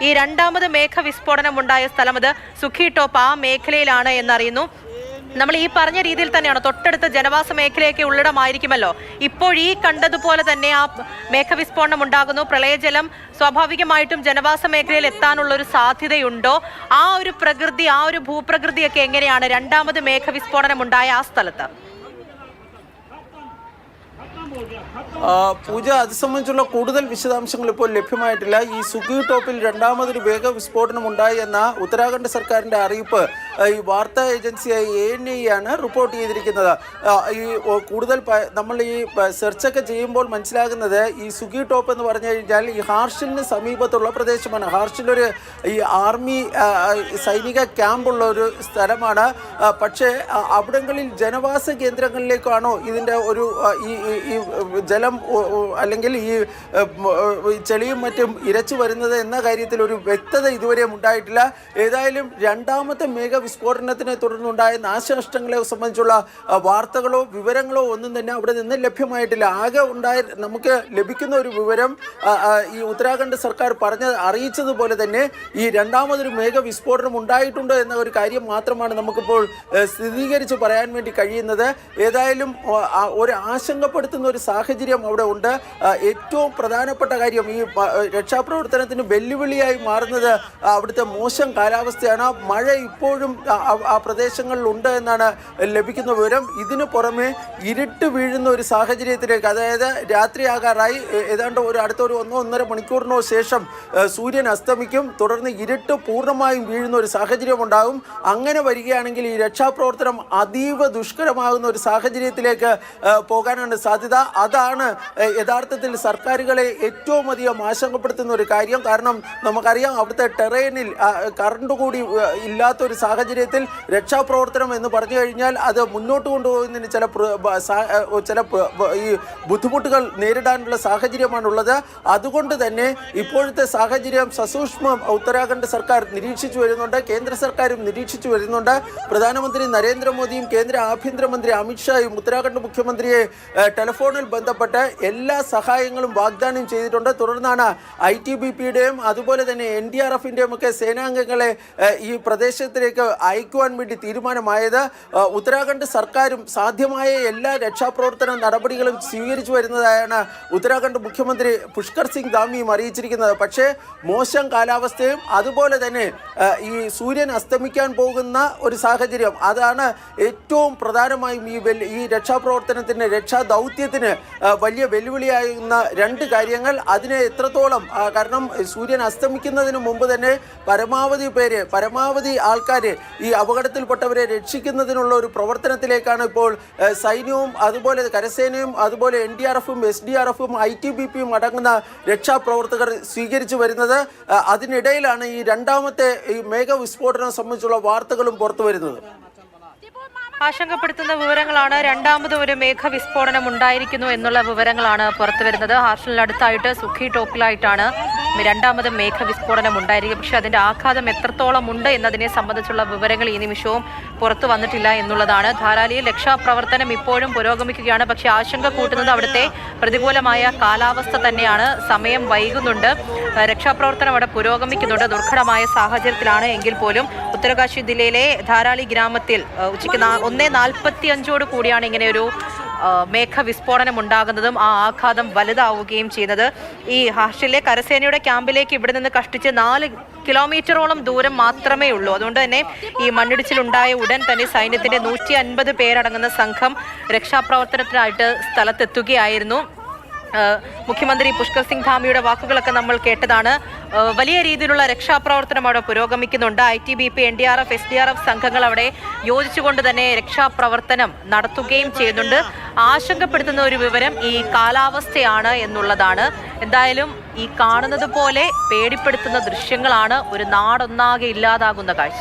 ഈ രണ്ടാമത് മേഘവിസ്ഫോടനം ഉണ്ടായ സ്ഥലം അത് സുഖി ടോപ്പ് ആ മേഖലയിലാണ് എന്നറിയുന്നു. നമ്മൾ ഈ പറഞ്ഞ രീതിയിൽ തന്നെയാണ്, തൊട്ടടുത്ത ജനവാസ മേഖലയൊക്കെ ഉള്ളിടമായിരിക്കുമല്ലോ. ഇപ്പോൾ ഈ കണ്ടതുപോലെ തന്നെ ആ മേഘവിസ്ഫോടനം ഉണ്ടാകുന്നു. പ്രളയജലം സ്വാഭാവികമായിട്ടും ജനവാസ മേഖലയിൽ എത്താനുള്ള ഒരു സാധ്യതയുണ്ടോ? ആ ഒരു പ്രകൃതി, ആ ഒരു ഭൂപ്രകൃതിയൊക്കെ എങ്ങനെയാണ് രണ്ടാമത് മേഘവിസ്ഫോടനം ഉണ്ടായ ആ സ്ഥലത്ത്? പൂജ, അത് സംബന്ധിച്ചുള്ള കൂടുതൽ വിശദാംശങ്ങൾ ഇപ്പോൾ ലഭ്യമായിട്ടില്ല. ഈ സുഖി ടോപ്പിൽ രണ്ടാമതൊരു മേഘവിസ്ഫോടനം ഉണ്ടായി എന്ന ഉത്തരാഖണ്ഡ് സർക്കാരിൻ്റെ അറിയിപ്പ് ഈ വാർത്താ ഏജൻസിയായ ANI ആണ് റിപ്പോർട്ട് ചെയ്തിരിക്കുന്നത്. ഈ കൂടുതൽ നമ്മൾ ഈ സെർച്ചൊക്കെ ചെയ്യുമ്പോൾ മനസ്സിലാകുന്നത് ഈ സുഖി ടോപ്പ് എന്ന് പറഞ്ഞു കഴിഞ്ഞാൽ ഈ ഹാർഷിലിന് സമീപത്തുള്ള പ്രദേശമാണ്. ഹാർഷിലൊരു ഈ ആർമി സൈനിക ക്യാമ്പുള്ള ഒരു സ്ഥലമാണ്. പക്ഷേ അവിടങ്ങളിൽ ജനവാസ കേന്ദ്രങ്ങളിലേക്കാണോ ഇതിൻ്റെ ഒരു ഈ ജലം അല്ലെങ്കിൽ ഈ ചെളിയും മറ്റും ഇരച്ചു വരുന്നത് എന്ന കാര്യത്തിൽ ഒരു വ്യക്തത ഇതുവരെയും ഉണ്ടായിട്ടില്ല. ഏതായാലും രണ്ടാമത്തെ മേഘവിസ്ഫോടനത്തിനെ തുടർന്നുണ്ടായ നാശനഷ്ടങ്ങളെ സംബന്ധിച്ചുള്ള വാർത്തകളോ വിവരങ്ങളോ ഒന്നും തന്നെ അവിടെ നിന്ന് ലഭ്യമായിട്ടില്ല. ആകെ നമുക്ക് ലഭിക്കുന്ന ഒരു വിവരം ഈ ഉത്തരാഖണ്ഡ് സർക്കാർ അറിയിച്ചതുപോലെ തന്നെ ഈ രണ്ടാമതൊരു മേഘവിസ്ഫോടനം ഉണ്ടായിട്ടുണ്ടോ എന്ന ഒരു കാര്യം മാത്രമാണ് നമുക്കിപ്പോൾ സ്ഥിരീകരിച്ച് പറയാൻ വേണ്ടി കഴിയുന്നത്. ഏതായാലും ഒരു ആശങ്കപ്പെടുത്തുന്ന ഒരു സാഹചര്യം അവിടെ ഉണ്ട്. ഏറ്റവും പ്രധാനപ്പെട്ട കാര്യം ഈ രക്ഷാപ്രവർത്തനത്തിന് വെല്ലുവിളിയായി മാറുന്നത് അവിടുത്തെ മോശം കാലാവസ്ഥയാണ്. മഴ ഇപ്പോഴും ആ പ്രദേശങ്ങളിൽ ഉണ്ട് എന്നാണ് ലഭിക്കുന്ന വിവരം. ഇതിനു പുറമെ ഇരുട്ട് വീഴുന്ന ഒരു സാഹചര്യത്തിലേക്ക്, അതായത് രാത്രിയാകാറായി ഏതാണ്ട് അടുത്തൊരു 1-1.5 മണിക്കൂറിനോ ശേഷം സൂര്യൻ അസ്തമിക്കും. തുടർന്ന് ഇരുട്ട് പൂർണ്ണമായും വീഴുന്ന ഒരു സാഹചര്യം ഉണ്ടാകും. അങ്ങനെ വരികയാണെങ്കിൽ ഈ രക്ഷാപ്രവർത്തനം അതീവ ദുഷ്കരമാകുന്ന ഒരു സാഹചര്യത്തിലേക്ക് പോകാനാണ് സാധ്യത. അതാണ് യഥാർത്ഥത്തിൽ സർക്കാരുകളെ ഏറ്റവും അധികം ആശങ്കപ്പെടുത്തുന്ന ഒരു കാര്യം. കാരണം നമുക്കറിയാം, അവിടുത്തെ ടെറൈനിൽ കറണ്ട് കൂടി ഇല്ലാത്തൊരു സാഹചര്യത്തിൽ രക്ഷാപ്രവർത്തനം എന്ന് പറഞ്ഞു കഴിഞ്ഞാൽ അത് മുന്നോട്ട് കൊണ്ടുപോകുന്നതിന് ചില ഈ ബുദ്ധിമുട്ടുകൾ നേരിടാനുള്ള സാഹചര്യമാണുള്ളത്. അതുകൊണ്ട് തന്നെ ഇപ്പോഴത്തെ സാഹചര്യം സസൂക്ഷ്മം ഉത്തരാഖണ്ഡ് സർക്കാർ നിരീക്ഷിച്ചു വരുന്നുണ്ട്. കേന്ദ്ര സർക്കാരും നിരീക്ഷിച്ചു വരുന്നുണ്ട്. പ്രധാനമന്ത്രി നരേന്ദ്രമോദിയും കേന്ദ്ര ആഭ്യന്തരമന്ത്രി അമിത്ഷായും ഉത്തരാഖണ്ഡ് മുഖ്യമന്ത്രിയെ ടെലിഫോണിൽ ബന്ധപ്പെട്ട് എല്ലാ സഹായങ്ങളും വാഗ്ദാനം ചെയ്തിട്ടുണ്ട്. തുടർന്നാണ് ITBPയുടെയും അതുപോലെ തന്നെ NDRFിൻ്റെയും ഒക്കെ സേനാംഗങ്ങളെ ഈ പ്രദേശത്തിലേക്ക് അയക്കുവാൻ വേണ്ടി തീരുമാനമായത്. ഉത്തരാഖണ്ഡ് സർക്കാരും സാധ്യമായ എല്ലാ രക്ഷാപ്രവർത്തന നടപടികളും സ്വീകരിച്ചു വരുന്നതായാണ് ഉത്തരാഖണ്ഡ് മുഖ്യമന്ത്രി പുഷ്കർ സിംഗ് ധാമിയും അറിയിച്ചിരിക്കുന്നത്. പക്ഷേ മോശം കാലാവസ്ഥയും അതുപോലെ തന്നെ ഈ സൂര്യൻ അസ്തമിക്കാൻ പോകുന്ന ഒരു സാഹചര്യം, അതാണ് ഏറ്റവും പ്രധാനമായും ഈ രക്ഷാപ്രവർത്തനത്തിന്, രക്ഷാദൗത്യത്തിന് വലിയ വെല്ലുവിളിയാകുന്ന രണ്ട് കാര്യങ്ങൾ. അതിനെ എത്രത്തോളം, കാരണം സൂര്യൻ അസ്തമിക്കുന്നതിന് മുമ്പ് തന്നെ പരമാവധി ആൾക്കാരെ, ഈ അപകടത്തിൽപ്പെട്ടവരെ രക്ഷിക്കുന്നതിനുള്ള ഒരു പ്രവർത്തനത്തിലേക്കാണ് ഇപ്പോൾ സൈന്യവും അതുപോലെ കരസേനയും അതുപോലെ NDRFും SDRFും ITBPയും അടങ്ങുന്ന രക്ഷാപ്രവർത്തകർ സ്വീകരിച്ചു വരുന്നത്. അതിനിടയിലാണ് ഈ രണ്ടാമത്തെ ഈ മേഘവിസ്ഫോടനം സംബന്ധിച്ചുള്ള വാർത്തകളും പുറത്തു വരുന്നത്. ആശങ്കപ്പെടുത്തുന്ന വിവരങ്ങളാണ്. രണ്ടാമതും ഒരു മേഘവിസ്ഫോടനം ഉണ്ടായിരിക്കുന്നു എന്നുള്ള വിവരങ്ങളാണ് പുറത്തുവരുന്നത്. ഹാർഷിലിനടുത്തായിട്ട് സുഖി ടോപ്പിലായിട്ടാണ് രണ്ടാമത് മേഘവിസ്ഫോടനം ഉണ്ടായിരിക്കും. പക്ഷെ അതിന്റെ ആഘാതം എത്രത്തോളം ഉണ്ട് എന്നതിനെ സംബന്ധിച്ചുള്ള വിവരങ്ങൾ ഈ നിമിഷവും പുറത്തു വന്നിട്ടില്ല എന്നുള്ളതാണ്. ധാരാളിയിൽ രക്ഷാപ്രവർത്തനം ഇപ്പോഴും പുരോഗമിക്കുകയാണ്. പക്ഷെ ആശങ്ക കൂട്ടുന്നത് അവിടുത്തെ പ്രതികൂലമായ കാലാവസ്ഥ തന്നെയാണ്. സമയം വൈകുന്നുണ്ട്. രക്ഷാപ്രവർത്തനം അവിടെ പുരോഗമിക്കുന്നുണ്ട്. ദുർഘടമായ സാഹചര്യത്തിലാണ് എങ്കിൽ പോലും ഉത്തരകാശി ജില്ലയിലെ ധാരാളി ഗ്രാമത്തിൽ ഉച്ചയ്ക്ക് 1:45 കൂടിയാണ് ഇങ്ങനെയൊരു മേഘവിസ്ഫോടനം ഉണ്ടാകുന്നതും ആ ആഘാതം വലുതാവുകയും ചെയ്യുന്നത്. ഈ ഹാർഷിലെ കരസേനയുടെ ക്യാമ്പിലേക്ക് ഇവിടെ നിന്ന് കഷ്ടിച്ച് 4 കിലോമീറ്ററോളം ദൂരം മാത്രമേ ഉള്ളൂ. അതുകൊണ്ട് തന്നെ ഈ മണ്ണിടിച്ചിലുണ്ടായ ഉടൻ തന്നെ സൈന്യത്തിന്റെ 150 പേരടങ്ങുന്ന സംഘം രക്ഷാപ്രവർത്തനത്തിനായിട്ട് സ്ഥലത്തെത്തുകയായിരുന്നു. മുഖ്യമന്ത്രി പുഷ്കർ സിംഗ് ധാമിയുടെ വാക്കുകളൊക്കെ നമ്മൾ കേട്ടതാണ്. വലിയ രീതിയിലുള്ള രക്ഷാപ്രവർത്തനം അവിടെ പുരോഗമിക്കുന്നുണ്ട്. ITBP, NDRF, SDRF സംഘങ്ങൾ അവിടെ യോജിച്ചുകൊണ്ട് തന്നെ രക്ഷാപ്രവർത്തനം നടത്തുകയും ചെയ്യുന്നുണ്ട്. ആശങ്കപ്പെടുത്തുന്ന ഒരു വിവരം ഈ കാലാവസ്ഥയാണ് എന്നുള്ളതാണ്. എന്തായാലും ഈ കാണുന്നത് പോലെ പേടിപ്പെടുത്തുന്ന ദൃശ്യങ്ങളാണ്. ഒരു നാടൊന്നാകെ ഇല്ലാതാകുന്ന കാഴ്ച.